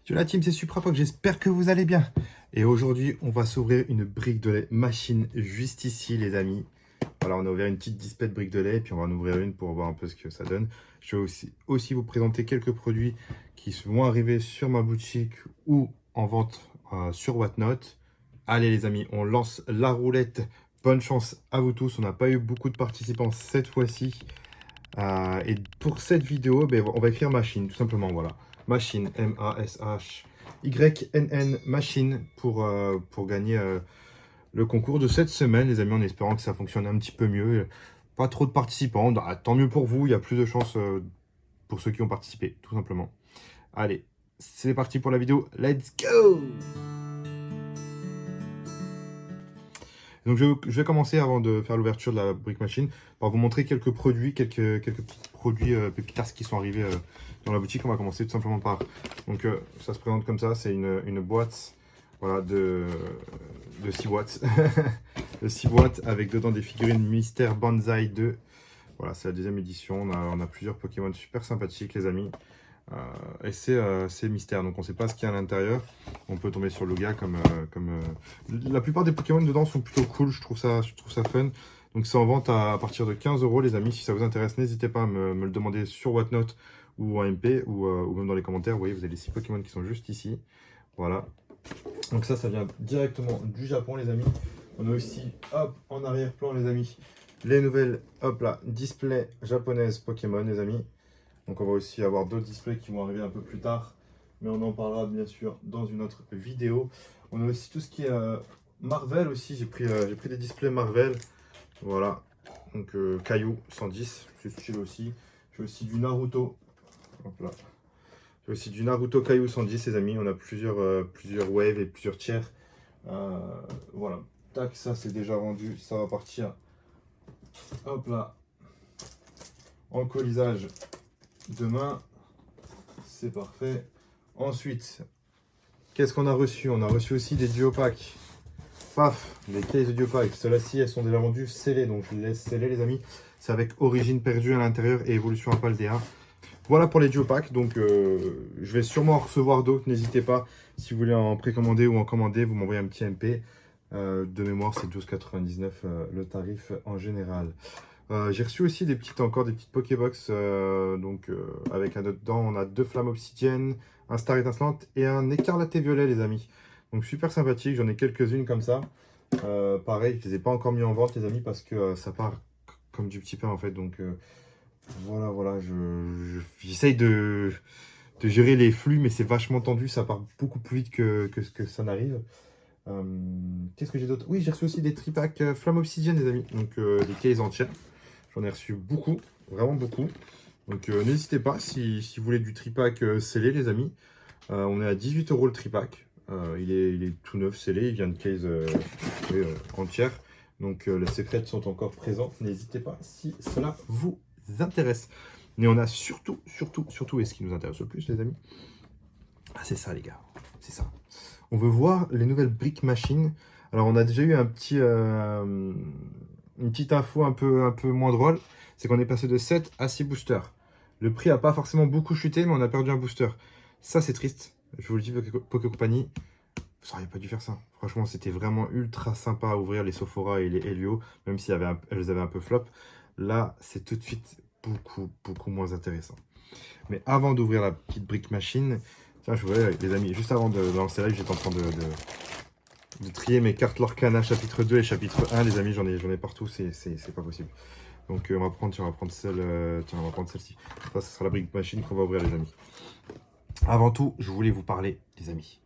Yo la team, c'est Suprapoc, j'espère que vous allez bien. Et aujourd'hui, on va s'ouvrir une brique de lait machine juste ici, les amis. Voilà, on a ouvert une petite display de briques de lait, et puis on va en ouvrir une pour voir un peu ce que ça donne. Je vais aussi vous présenter quelques produits qui vont arriver sur ma boutique ou en vente sur Whatnot. Allez les amis, on lance la roulette. Bonne chance à vous tous. On n'a pas eu beaucoup de participants cette fois-ci. Et pour cette vidéo, ben, on va écrire machine, tout simplement, voilà. Machine, M-A-S-H-Y-N-N, machine, pour gagner le concours de cette semaine, les amis, en espérant que ça fonctionne un petit peu mieux. Pas trop de participants, bah, tant mieux pour vous, il y a plus de chances pour ceux qui ont participé, tout simplement. Allez, c'est parti pour la vidéo, let's go! Donc je vais commencer avant de faire l'ouverture de la brick machine par vous montrer quelques produits, quelques petits produits pépitas qui sont arrivés dans la boutique. On va commencer tout simplement par, donc ça se présente comme ça, c'est une boîte, voilà, de 6 boîtes, de 6 boîtes avec dedans des figurines Mystère Banzai 2. Voilà, c'est la deuxième édition, on a plusieurs Pokémon super sympathiques les amis. Et c'est mystère, donc on ne sait pas ce qu'il y a à l'intérieur. On peut tomber sur le gars la plupart des Pokémon dedans sont plutôt cool, je trouve ça fun. Donc c'est en vente à partir de 15 € les amis. Si ça vous intéresse, n'hésitez pas à me le demander sur Whatnot ou en MP ou même dans les commentaires. Vous voyez, vous avez les 6 Pokémon qui sont juste ici. Voilà. Donc ça vient directement du Japon les amis. On a aussi, hop, en arrière-plan les amis, les nouvelles, hop là, display japonaise Pokémon les amis. Donc on va aussi avoir d'autres displays qui vont arriver un peu plus tard. Mais on en parlera bien sûr dans une autre vidéo. On a aussi tout ce qui est Marvel aussi. J'ai pris des displays Marvel. Voilà. Donc Caillou 110. C'est stylé aussi. J'ai aussi du Naruto. Hop là. J'ai aussi du Naruto Caillou 110 les amis. On a plusieurs waves et plusieurs tiers. Voilà. Tac, ça c'est déjà vendu. Ça va partir. Hop là. En colisage. Demain, c'est parfait. Ensuite, qu'est-ce qu'on a reçu? On a reçu aussi des duopacks. Paf, des cases de duopacks. Celles-ci, elles sont déjà vendues scellées, donc je les laisse sceller les amis. C'est avec origine perdue à l'intérieur et évolution à Paldea. Voilà pour les duopacks, donc je vais sûrement en recevoir d'autres. N'hésitez pas, si vous voulez en précommander ou en commander, vous m'envoyez un petit MP. De mémoire, c'est 12,99 le tarif en général. J'ai reçu aussi encore des petites Pokébox, avec dedans on a 2 flammes obsidiennes, un star étincelante et un écarlaté violet les amis. Donc super sympathique, j'en ai quelques-unes comme ça. Pareil, je les ai pas encore mis en vente les amis parce que ça part comme du petit pain en fait. Donc voilà, j'essaye de gérer les flux mais c'est vachement tendu, ça part beaucoup plus vite que ce que ça n'arrive. Qu'est-ce que j'ai d'autre? Oui, j'ai reçu aussi des tripacks flammes obsidiennes les amis, donc des cases entières. J'en ai reçu beaucoup, vraiment beaucoup. Donc n'hésitez pas si vous voulez du tripack scellé les amis. On est à 18 € le tripack. Il est tout neuf scellé, il vient de case entière. Donc les secrets sont encore présents. N'hésitez pas si cela vous intéresse. Mais on a surtout, et ce qui nous intéresse le plus les amis, c'est ça les gars, c'est ça. On veut voir les nouvelles brick machines. Alors on a déjà eu une petite info un peu moins drôle, c'est qu'on est passé de 7 à 6 boosters. Le prix n'a pas forcément beaucoup chuté, mais on a perdu un booster. Ça, c'est triste. Je vous le dis, Poké Company, vous n'auriez pas dû faire ça. Franchement, c'était vraiment ultra sympa à ouvrir les Sophora et les Helio, même si elles avaient un peu flop. Là, c'est tout de suite beaucoup moins intéressant. Mais avant d'ouvrir la petite brick machine, tiens, je voudrais, les amis, juste avant de lancer la live, j'étais en train de trier mes cartes Lorcana chapitre 2 et chapitre 1, les amis, j'en ai partout, c'est pas possible. Donc on va prendre celle-ci. Ça, ce sera la brick machine qu'on va ouvrir les amis. Avant tout, je voulais vous parler, les amis.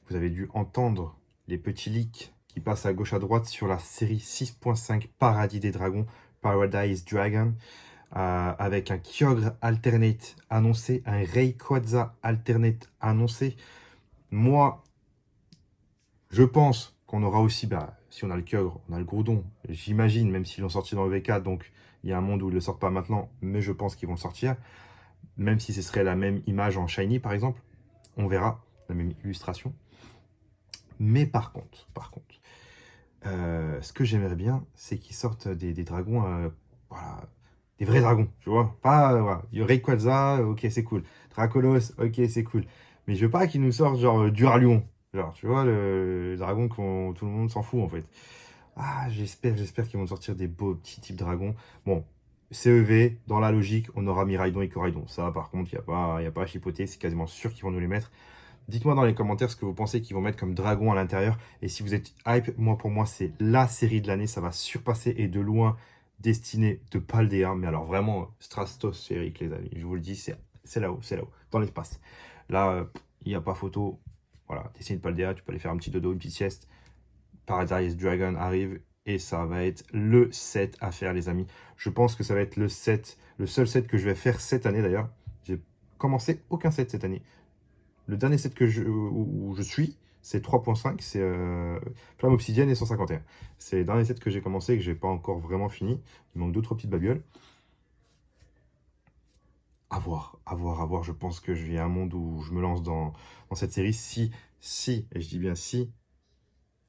Vous avez dû entendre les petits leaks qui passent à gauche à droite sur la série 6.5 Paradis des Dragons, Paradise Dragon, avec un Kyogre alternate annoncé, un Rayquaza alternate annoncé. Moi, je pense qu'on aura aussi, si on a le Kyogre, on a le Groudon, j'imagine, même s'ils l'ont sorti dans le V4, donc il y a un monde où ils ne le sortent pas maintenant, mais je pense qu'ils vont le sortir. Même si ce serait la même image en Shiny, par exemple, on verra, la même illustration. Mais par contre, ce que j'aimerais bien, c'est qu'ils sortent des dragons, voilà, des vrais dragons, tu vois. Pas, voilà, Rayquaza, ok, c'est cool. Dracolos, ok, c'est cool. Mais je veux pas qu'ils nous sortent genre Duralion. Genre, tu vois, le dragon que tout le monde s'en fout en fait. Ah, j'espère qu'ils vont sortir des beaux petits types dragons. Bon, CEV, dans la logique, on aura Miraidon et Coraidon. Ça, par contre, y a pas à chipoter, c'est quasiment sûr qu'ils vont nous les mettre. Dites-moi dans les commentaires ce que vous pensez qu'ils vont mettre comme dragon à l'intérieur. Et si vous êtes hype, pour moi, c'est la série de l'année. Ça va surpasser et de loin Destinée de Paldea. Mais alors vraiment stratosphérique, les amis. Je vous le dis, c'est là-haut, dans l'espace. Là, il n'y a pas photo. Voilà, Destinée de Paldea, tu peux aller faire un petit dodo, une petite sieste. Paradise Dragon arrive et ça va être le set à faire, les amis. Je pense que ça va être le seul set que je vais faire cette année d'ailleurs. J'ai commencé aucun set cette année. Le dernier set où je suis, c'est 3.5, c'est Flamme Obsidienne et 151. C'est le dernier set que j'ai commencé et que j'ai pas encore vraiment fini. Il manque 2-3 petites babioles. À voir. Je pense que j'ai un monde où je me lance dans cette série. Si, et je dis bien si,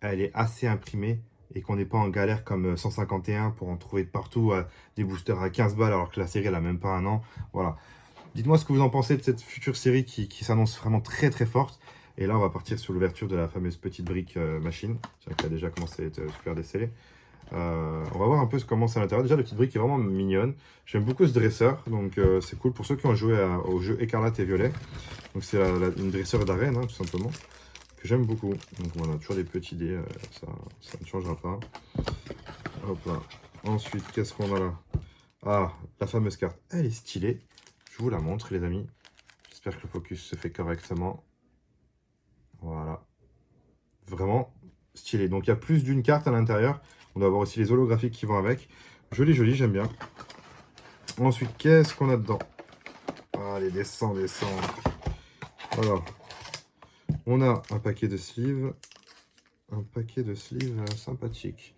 elle est assez imprimée et qu'on n'est pas en galère comme 151 pour en trouver de partout, des boosters à 15 balles alors que la série elle a même pas un an. Voilà. Dites-moi ce que vous en pensez de cette future série qui s'annonce vraiment très très forte. Et là on va partir sur l'ouverture de la fameuse petite brique machine, qui a déjà commencé à être super décellée. On va voir un peu comment c'est à l'intérieur. Déjà la petite brique est vraiment mignonne. J'aime beaucoup ce dresseur, donc c'est cool pour ceux qui ont joué au jeu Écarlate et Violet. Donc c'est une dresseur d'arène tout simplement, que j'aime beaucoup. Donc voilà, toujours des petits dés, ça ne changera pas. Hop là. Ensuite, qu'est-ce qu'on a là? Ah, la fameuse carte. Elle est stylée. Je vous la montre, les amis. J'espère que le focus se fait correctement. Voilà. Vraiment stylé. Donc, il y a plus d'une carte à l'intérieur. On doit avoir aussi les holographiques qui vont avec. Joli, joli, j'aime bien. Ensuite, qu'est-ce qu'on a dedans? Allez, descends. Alors, on a un paquet de sleeves. Un paquet de sleeves sympathique.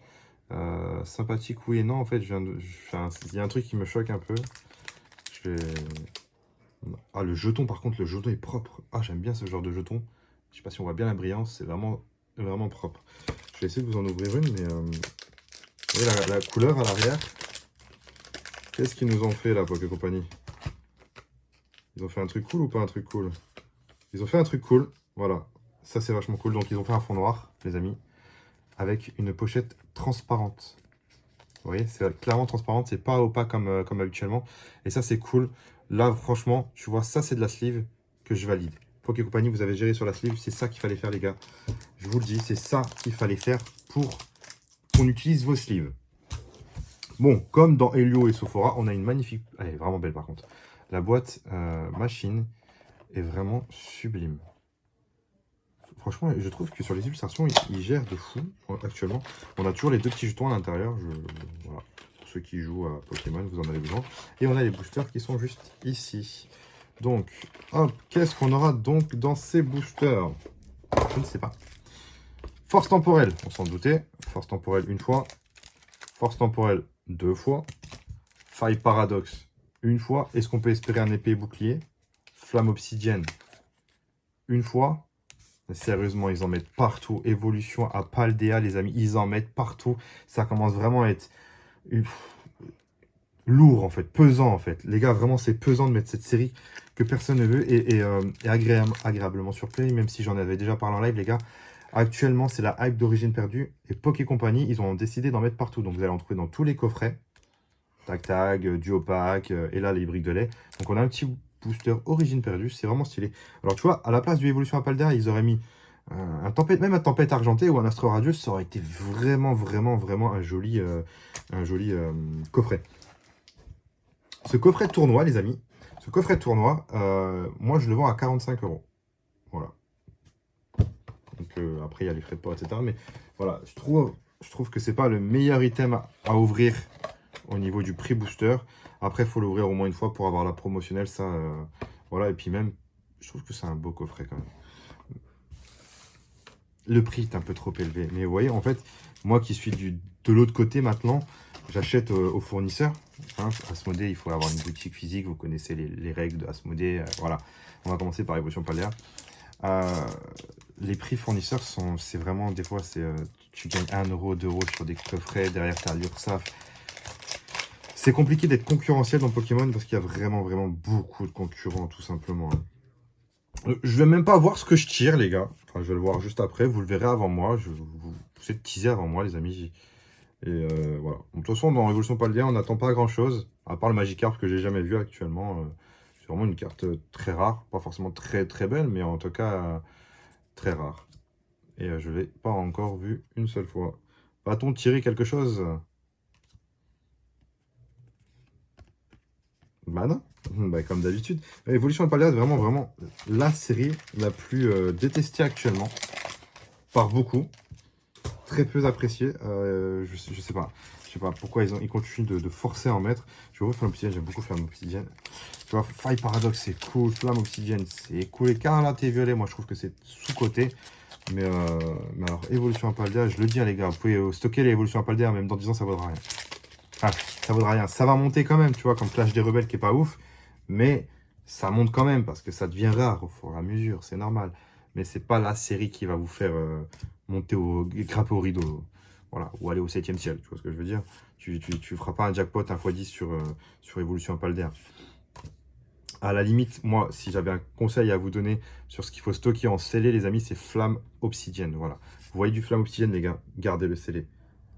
Sympathique, oui et non. En fait, il y a un truc qui me choque un peu. Ah, le jeton, par contre, le jeton est propre. Ah, j'aime bien ce genre de jeton. Je sais pas si on voit bien la brillance. C'est vraiment, vraiment propre. Je vais essayer de vous en ouvrir une, mais... vous voyez la couleur à l'arrière. Qu'est-ce qu'ils nous ont fait, là, Poké Company? Ils ont fait un truc cool ou pas un truc cool? Ils ont fait un truc cool. Voilà. Ça, c'est vachement cool. Donc, ils ont fait un fond noir, les amis, avec une pochette transparente. Vous voyez, c'est clairement transparente. C'est pas opaque comme habituellement. Et ça, c'est cool. Là, franchement, tu vois, ça, c'est de la sleeve que je valide. Poké Company, vous avez géré sur la sleeve. C'est ça qu'il fallait faire, les gars. Je vous le dis, c'est ça qu'il fallait faire pour qu'on utilise vos sleeves. Bon, comme dans Helio et Sephora, on a une magnifique... Elle est vraiment belle, par contre. La boîte machine est vraiment sublime. Franchement, je trouve que sur les illustrations, ils gèrent de fou actuellement. On a toujours les deux petits jetons à l'intérieur. Voilà. Pour ceux qui jouent à Pokémon, vous en avez besoin. Et on a les boosters qui sont juste ici. Donc, hop, qu'est-ce qu'on aura donc dans ces boosters? Je ne sais pas. Force temporelle, on s'en doutait. Force temporelle une fois. Force temporelle deux fois. Faille paradoxe une fois. Est-ce qu'on peut espérer un épée et bouclier? Flamme obsidienne une fois. Sérieusement, ils en mettent partout. Évolution à Paldea, les amis. Ils en mettent partout. Ça commence vraiment à être lourd, en fait. Pesant, en fait. Les gars, vraiment, c'est pesant de mettre cette série que personne ne veut. Et agréablement surpris, même si j'en avais déjà parlé en live, les gars. Actuellement, c'est la hype d'Origine Perdue. Et Poké Company, ils ont décidé d'en mettre partout. Donc, vous allez en trouver dans tous les coffrets. Tac, duo pack. Et là, les briques de lait. Donc, on a un petit booster Origine Perdue. C'est vraiment stylé. Alors, tu vois, à la place du Évolution à Paldea, ils auraient mis même un Tempête Argentée ou un Astro Radieux. Ça aurait été vraiment un joli coffret. Ce coffret tournoi, les amis. Ce coffret tournoi, moi, je le vends à 45 €. Voilà. Donc, après, il y a les frais de port, etc. Mais voilà, je trouve que c'est pas le meilleur item à ouvrir au niveau du prix booster. Après, il faut l'ouvrir au moins une fois pour avoir la promotionnelle. Ça, voilà. Et puis même, je trouve que c'est un beau coffret quand même. Le prix est un peu trop élevé. Mais vous voyez, en fait, moi qui suis de l'autre côté maintenant, j'achète aux fournisseurs. Hein, Asmodée, il faut avoir une boutique physique. Vous connaissez les règles de Asmodée. Voilà. On va commencer par Évolution Paldea. Les prix fournisseurs c'est vraiment, des fois, tu gagnes 1 €, 2 € sur des coffrets. Derrière, tu as l'URSSAF. C'est compliqué d'être concurrentiel dans Pokémon parce qu'il y a vraiment beaucoup de concurrents, tout simplement. Je vais même pas voir ce que je tire, les gars. Enfin, je vais le voir juste après. Vous le verrez avant moi. Vous êtes teaser avant moi, les amis. Et voilà. De toute façon, dans Révolution Paldea, on n'attend pas grand-chose. À part le Magikarp que j'ai jamais vu actuellement. C'est vraiment une carte très rare. Pas forcément très très belle, mais en tout cas très rare. Et je ne l'ai pas encore vu une seule fois. Va-t-on tirer quelque chose? Bah non. Bah, comme d'habitude. Evolution Paldea, c'est vraiment, vraiment la série la plus détestée actuellement. Par beaucoup. Très peu appréciée. Je sais pas. Je sais pas pourquoi ils continuent de forcer à en mettre. Je vais Flamme Obsidienne, j'aime beaucoup Flamme Obsidienne. Tu vois, Faille Paradoxe, c'est cool. Flamme Obsidienne, c'est cool. Écarlate et Violet, moi je trouve que c'est sous-côté. Mais alors, Évolution Paldea, je le dis, les gars, vous pouvez stocker les Évolutions Paldea, même dans 10 ans, ça vaudra rien. Enfin, ça vaudra rien. Ça va monter quand même, tu vois, comme Clash des Rebelles qui est pas ouf. Mais ça monte quand même parce que ça devient rare au fur et à mesure, c'est normal. Mais c'est pas la série qui va vous faire monter grimper au rideau. Voilà, ou aller au 7e ciel, tu vois ce que je veux dire. Tu feras pas un jackpot 1x10 sur Évolution Paldea. À la limite, moi, si j'avais un conseil à vous donner sur ce qu'il faut stocker en scellé, les amis, c'est Flamme Obsidienne. Voilà. Vous voyez du Flamme Obsidienne, les gars, gardez le scellé.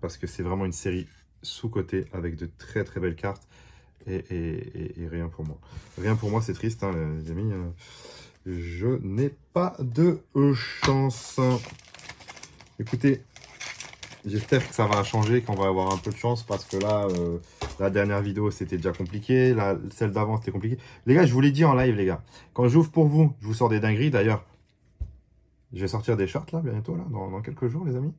Parce que c'est vraiment une série sous-cotée avec de très très belles cartes. Et rien pour moi. Rien pour moi, c'est triste, hein, les amis. Je n'ai pas de chance. Écoutez, j'espère que ça va changer, qu'on va avoir un peu de chance parce que là, la dernière vidéo, c'était déjà compliqué. Celle d'avant, c'était compliqué. Les gars, je vous l'ai dit en live, les gars. Quand j'ouvre pour vous, je vous sors des dingueries. D'ailleurs, je vais sortir des shorts là, bientôt, là, dans quelques jours, les amis.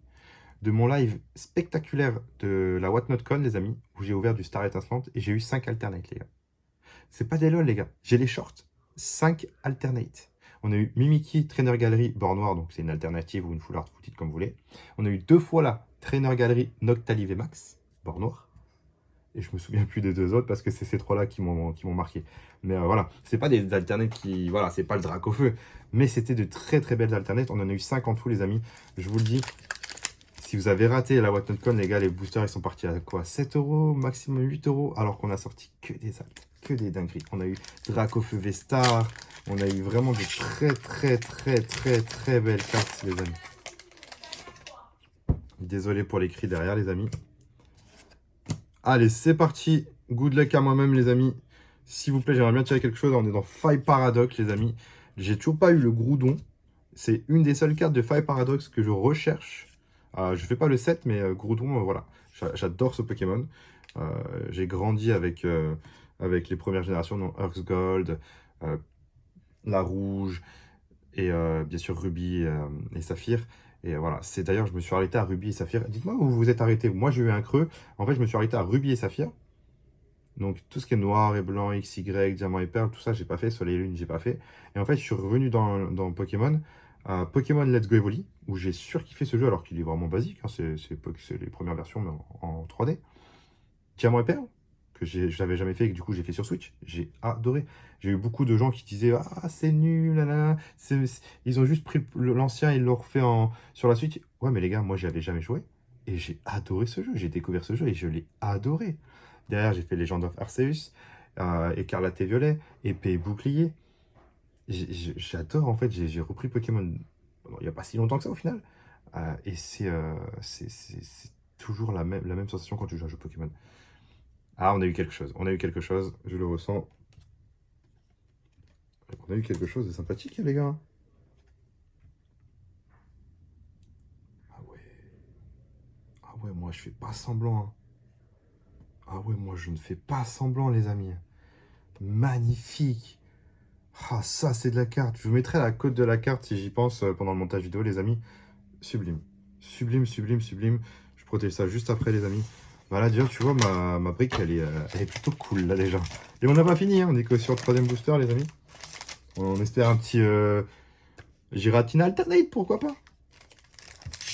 De mon live spectaculaire de la What Not Con, les amis, où j'ai ouvert du Star Étincelante et j'ai eu 5 alternates, les gars. C'est pas des lol, les gars. J'ai les shorts. 5 alternates. On a eu Mimiki, Trainer Gallery, bord noir, donc c'est une alternative ou une full art, vous dites comme vous voulez. On a eu 2 fois là, Trainer Gallery, Noctali VMAX, bord noir. Et je me souviens plus des 2 autres parce que c'est ces 3 là qui m'ont marqué. Mais voilà, c'est pas des alternates qui. Voilà, c'est pas le drac au feu. Mais c'était de très très belles alternates. On en a eu 5 en tout, les amis. Je vous le dis. Si vous avez raté la WhatNotCon, les gars, les boosters, ils sont partis à quoi? 7 euros, maximum 8 euros, alors qu'on a sorti que des altes, que des dingueries. On a eu Dracofeu Vestar, on a eu vraiment de très, très, très, très, très belles cartes, les amis. Désolé pour les cris derrière, les amis. Allez, c'est parti. Good luck à moi-même, les amis. S'il vous plaît, j'aimerais bien tirer quelque chose. On est dans Faille Paradox, les amis. J'ai toujours pas eu le Groudon. C'est une des seules cartes de Faille Paradox que je recherche. Je fais pas le 7, mais Groudon, voilà. J'adore ce Pokémon. J'ai grandi avec les premières générations, donc Earth Gold, la Rouge, et bien sûr Ruby et Saphir. Et voilà, c'est d'ailleurs, je me suis arrêté à Ruby et Saphir. Dites-moi où vous vous êtes arrêté. Moi, j'ai eu un creux. En fait, je me suis arrêté à Ruby et Saphir. Donc, tout ce qui est noir et blanc, XY, diamant et perle, tout ça, j'ai pas fait. Soleil et lune, j'ai pas fait. Et en fait, je suis revenu dans Pokémon. Pokémon Let's Go Evoli, où j'ai surkiffé ce jeu alors qu'il est vraiment basique, hein, c'est les premières versions mais en 3D. Diamant et Perle, que je n'avais jamais fait et que du coup j'ai fait sur Switch, j'ai adoré. J'ai eu beaucoup de gens qui disaient ah c'est nul, là, là, là. Ils ont juste pris l'ancien et ils l'ont refait sur la Switch. Ouais mais les gars, moi j'y avais jamais joué et j'ai adoré ce jeu, j'ai découvert ce jeu et je l'ai adoré. Derrière j'ai fait Legend of Arceus, Écarlate et Violet, épée et bouclier. J'adore en fait, j'ai repris Pokémon il n'y a pas si longtemps que ça au final. Et c'est toujours la même sensation quand tu joues à un jeu Pokémon. Ah, on a eu quelque chose, on a eu quelque chose, je le ressens. On a eu quelque chose de sympathique, les gars. Ah ouais, ah ouais, moi je fais pas semblant, hein. Ah ouais, moi je ne fais pas semblant, les amis. Magnifique. Ah, ça c'est de la carte. Je vous mettrai la cote de la carte si j'y pense pendant le montage vidéo, les amis. Sublime. Sublime, sublime, sublime. Je protège ça juste après, les amis. Voilà, déjà, tu vois, ma brique, elle est plutôt cool, là, déjà. Et on n'a pas fini, hein. On est que sur le 3e booster, les amis. On espère un petit Giratina Alternate, pourquoi pas.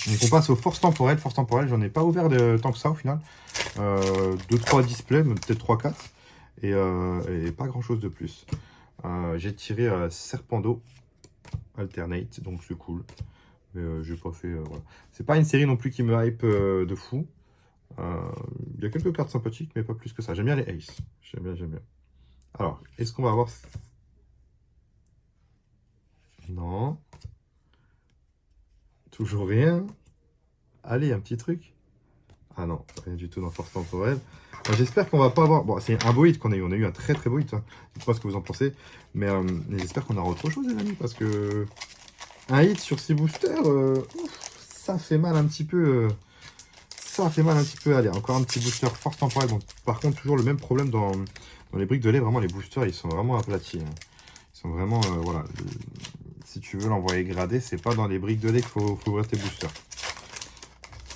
Donc, on passe aux forces temporelles. Forces temporelles, j'en ai pas ouvert tant que ça, au final. 2-3 displays, peut-être 3-4. Et pas grand-chose de plus. J'ai tiré Serpendo Alternate, donc c'est cool. Mais j'ai pas fait... voilà. C'est pas une série non plus qui me hype de fou. Il y a quelques cartes sympathiques, mais pas plus que ça. J'aime bien les Ace. J'aime bien, j'aime bien. Alors, est-ce qu'on va avoir... Non. Toujours rien. Allez, un petit truc. Ah non, rien du tout dans Force Temporelle. J'espère qu'on va pas avoir... Bon, c'est un beau hit qu'on a eu. On a eu un très très beau hit. Hein. Dites-moi ce que vous en pensez. Mais j'espère qu'on aura autre chose, les amis. Parce que un hit sur 6 boosters, ça fait mal un petit peu. Ça fait mal un petit peu. Allez, encore un petit booster Force Temporelle. Bon, par contre, toujours le même problème dans les briques de lait. Vraiment, les boosters, ils sont vraiment aplatis. Hein. Ils sont vraiment... voilà. Si tu veux l'envoyer gradé, c'est pas dans les briques de lait qu'il faut ouvrir tes boosters.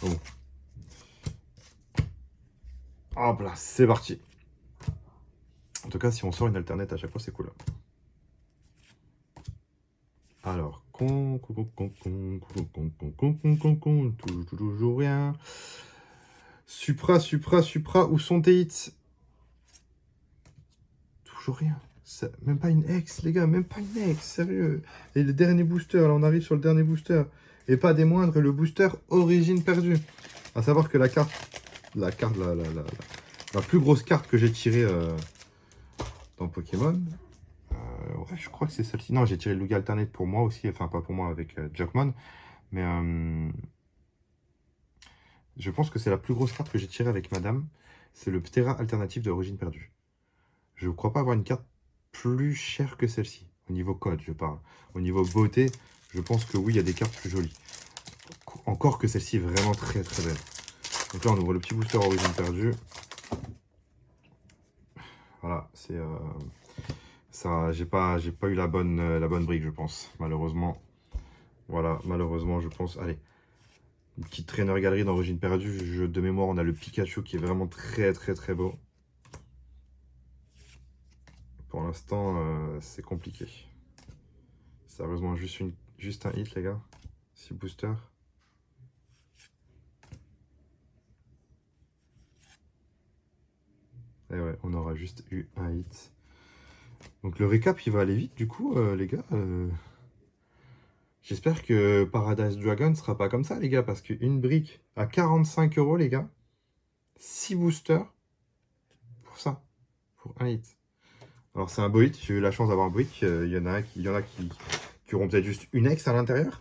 Bon. Hop là, c'est parti. En tout cas, si on sort une alternate à chaque fois, c'est cool. Alors, toujours rien. Supra, où sont tes hits? Toujours rien. Même pas une ex, les gars, même pas une ex, sérieux. Et le dernier booster, là, on arrive sur le dernier booster. Et pas des moindres, le booster Origine perdue. À savoir que la plus grosse carte que j'ai tirée dans Pokémon, ouais, je crois que c'est celle-ci. Non, j'ai tiré le Lugia Alternate pour moi aussi, enfin pas pour moi avec Jackmon, mais je pense que c'est la plus grosse carte que j'ai tirée avec Madame. C'est le Ptera alternatif de Origine perdue. Je ne crois pas avoir une carte plus chère que celle-ci. Au niveau code, je parle. Au niveau beauté, je pense que oui, il y a des cartes plus jolies. Encore que celle-ci est vraiment très très belle. Donc là, on ouvre le petit booster Origine perdue. Voilà, c'est... ça, j'ai pas eu la bonne brique, je pense, malheureusement. Voilà, malheureusement, je pense... Allez, une petite traîneur galerie d'Origine perdue. De mémoire, on a le Pikachu qui est vraiment très très très beau. Pour l'instant, c'est compliqué. Sérieusement, juste un hit, les gars. 6 boosters. Et ouais, on aura juste eu un hit. Donc le récap, il va aller vite, du coup, les gars. J'espère que Paradise Dragon ne sera pas comme ça, les gars. Parce qu'une brique à 45 €, les gars. 6 boosters. Pour ça. Pour un hit. Alors c'est un beau hit. J'ai eu la chance d'avoir un beau hit. Il y en a qui auront peut-être juste une ex à l'intérieur.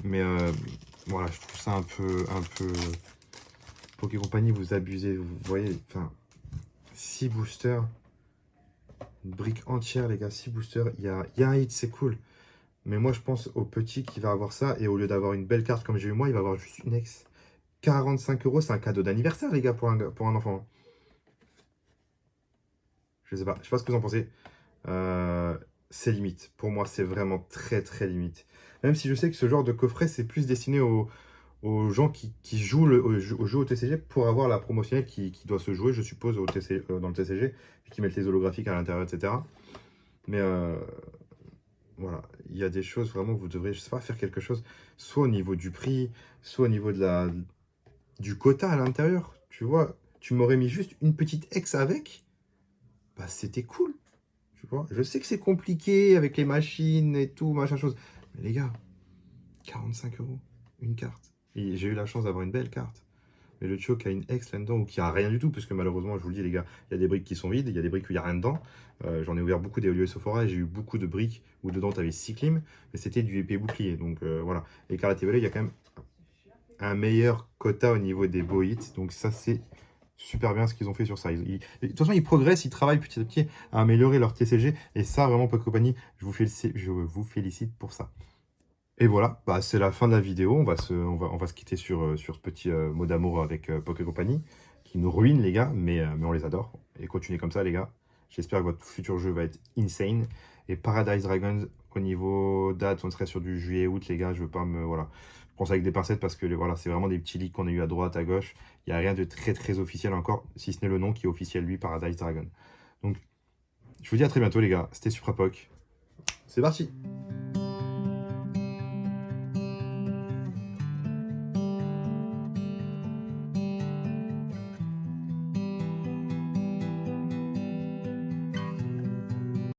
Mais voilà, je trouve ça un peu... Poké Company, vous abusez. Vous voyez, enfin... 6 boosters. Une brique entière, les gars. 6 boosters. Il y a un hit, c'est cool. Mais moi, je pense au petit qui va avoir ça. Et au lieu d'avoir une belle carte comme j'ai eu moi, il va avoir juste une ex. 45 €, c'est un cadeau d'anniversaire, les gars, pour un enfant. Je sais pas ce que vous en pensez. C'est limite. Pour moi, c'est vraiment très, très limite. Même si je sais que ce genre de coffret, c'est plus destiné aux gens qui jouent au jeu au TCG pour avoir la promotionnelle qui doit se jouer, je suppose, dans le TCG, et qui mettent les holographiques à l'intérieur, etc. Mais voilà, il y a des choses vraiment, vous devrez, je sais pas, faire quelque chose, soit au niveau du prix, soit au niveau du quota à l'intérieur. Tu vois, tu m'aurais mis juste une petite ex avec, bah c'était cool. Tu vois, je sais que c'est compliqué avec les machines et tout, machin chose. Mais les gars, 45 €, une carte. Et j'ai eu la chance d'avoir une belle carte. Mais le Choc a une ex là-dedans ou qui a rien du tout, parce que malheureusement, je vous le dis les gars, il y a des briques qui sont vides, il y a des briques où il n'y a rien dedans. J'en ai ouvert beaucoup des Olio et Sephora et j'ai eu beaucoup de briques où dedans tu avais Cyclim, mais c'était du épée bouclier. Donc voilà. Et Écarlate et Violet, il y a quand même un meilleur quota au niveau des beaux hits. Donc ça, c'est super bien ce qu'ils ont fait sur ça. De toute façon, ils progressent, ils travaillent petit à petit à améliorer leur TCG. Et ça, vraiment, Poké Company, je vous félicite pour ça. Et voilà, bah, c'est la fin de la vidéo. On va se quitter sur ce petit mot d'amour avec Poké Company, qui nous ruine, les gars, mais on les adore. Et continuez comme ça, les gars. J'espère que votre futur jeu va être insane. Et Paradise Dragons, au niveau date, on serait sur du juillet-août, les gars. Je veux pas me... Voilà. Je pense avec des pincettes parce que voilà, c'est vraiment des petits leaks qu'on a eu à droite, à gauche. Il n'y a rien de très, très officiel encore, si ce n'est le nom qui est officiel, lui, Paradise Dragon. Donc, je vous dis à très bientôt, les gars. C'était Suprapoc. C'est parti!